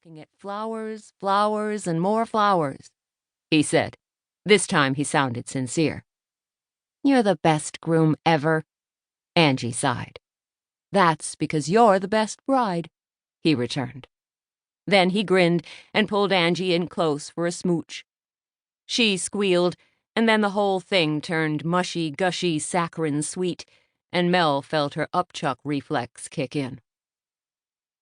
looking at flowers, flowers, and more flowers," he said. This time he sounded sincere. "You're the best groom ever," Angie sighed. "That's because you're the best bride," he returned. Then he grinned and pulled Angie in close for a smooch. She squealed, and then the whole thing turned mushy, gushy, saccharine sweet, and Mel felt her upchuck reflex kick in.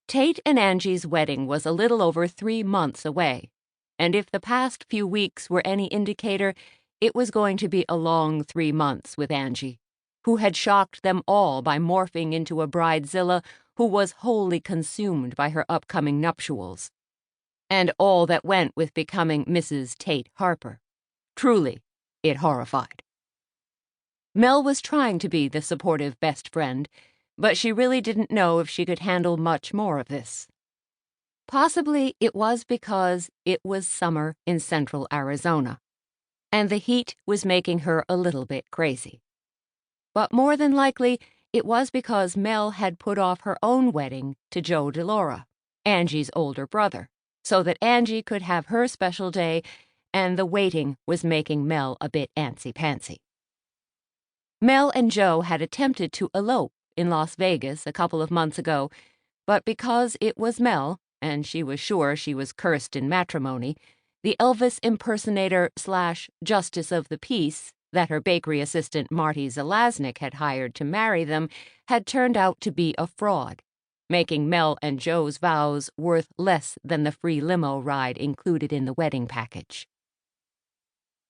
Tate and Angie's wedding was a little over 3 months away, and if the past few weeks were any indicator, it was going to be a long 3 months with Angie, who had shocked them all by morphing into a bridezilla who was wholly consumed by her upcoming nuptials, and all that went with becoming Mrs. Tate Harper. Truly, it horrified. Mel was trying to be the supportive best friend, but she really didn't know if she could handle much more of this. Possibly it was because it was summer in central Arizona, and the heat was making her a little bit crazy. But more than likely, it was because Mel had put off her own wedding to Joe DeLaura, Angie's older brother, so that Angie could have her special day, and the waiting was making Mel a bit antsy-pantsy. Mel and Joe had attempted to elope in Las Vegas a couple of months ago, but because it was Mel, and she was sure she was cursed in matrimony, the Elvis impersonator / justice of the peace that her bakery assistant Marty Zelaznik had hired to marry them had turned out to be a fraud, making Mel and Joe's vows worth less than the free limo ride included in the wedding package.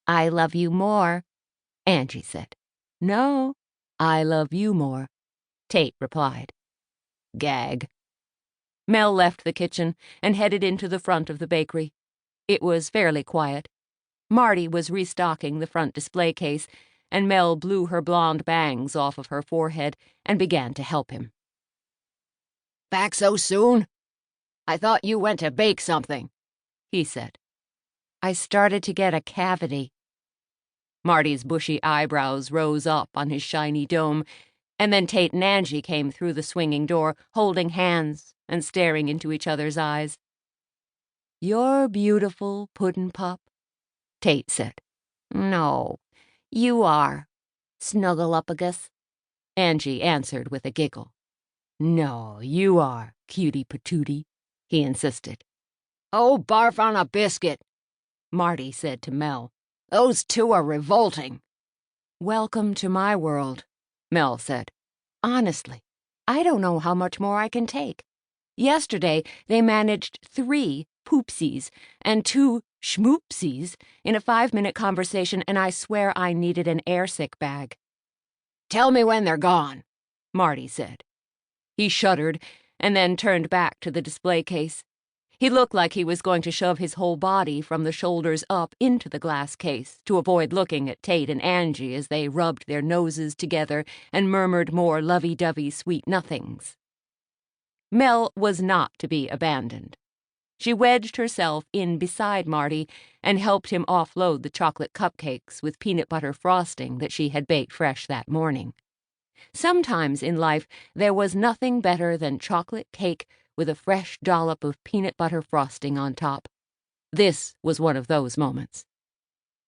"I love you more," Angie said. "No, I love you more," Tate replied. Gag. Mel left the kitchen and headed into the front of the bakery. It was fairly quiet. Marty was restocking the front display case, and Mel blew her blonde bangs off of her forehead and began to help him. "Back so soon? I thought you went to bake something," he said. "I started to get a cavity." Marty's bushy eyebrows rose up on his shiny dome, and then Tate and Angie came through the swinging door, holding hands and staring into each other's eyes. "You're beautiful, Puddin' Pop," Tate said. "No, you are, Snuggle-Uppagus," Angie answered with a giggle. "No, you are, cutie patootie," he insisted. "Oh, barf on a biscuit," Marty said to Mel. "Those two are revolting." "Welcome to my world," Mel said. "Honestly, I don't know how much more I can take. Yesterday, they managed 3 poopsies and 2 schmoopsies in a 5-minute conversation, and I swear I needed an airsick bag." "Tell me when they're gone," Marty said. He shuddered and then turned back to the display case. He looked like he was going to shove his whole body from the shoulders up into the glass case to avoid looking at Tate and Angie as they rubbed their noses together and murmured more lovey-dovey sweet nothings. Mel was not to be abandoned. She wedged herself in beside Marty and helped him offload the chocolate cupcakes with peanut butter frosting that she had baked fresh that morning. Sometimes in life there was nothing better than chocolate cake with a fresh dollop of peanut butter frosting on top. This was one of those moments.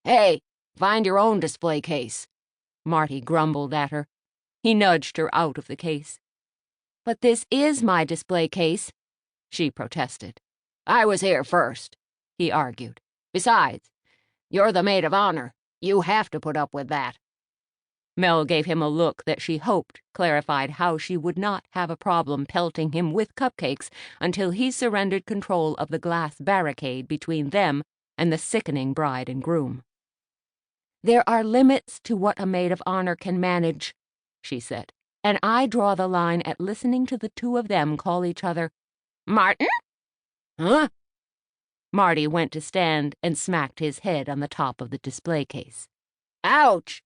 "Hey, find your own display case," Marty grumbled at her. He nudged her out of the case. "But this is my display case," she protested. "I was here first," he argued. "Besides, you're the maid of honor. You have to put up with that." Mel gave him a look that she hoped clarified how she would not have a problem pelting him with cupcakes until he surrendered control of the glass barricade between them and the sickening bride and groom. "There are limits to what a maid of honor can manage," she said, "and I draw the line at listening to the two of them call each other Martin?" "Huh?" Marty went to stand and smacked his head on the top of the display case. "Ouch!"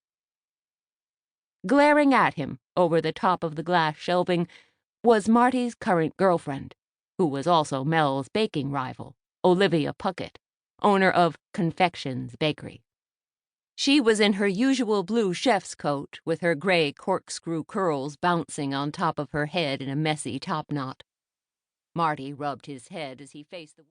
Glaring at him over the top of the glass shelving was Marty's current girlfriend, who was also Mel's baking rival, Olivia Puckett, owner of Confections Bakery. She was in her usual blue chef's coat with her gray corkscrew curls bouncing on top of her head in a messy topknot. Marty rubbed his head as he faced the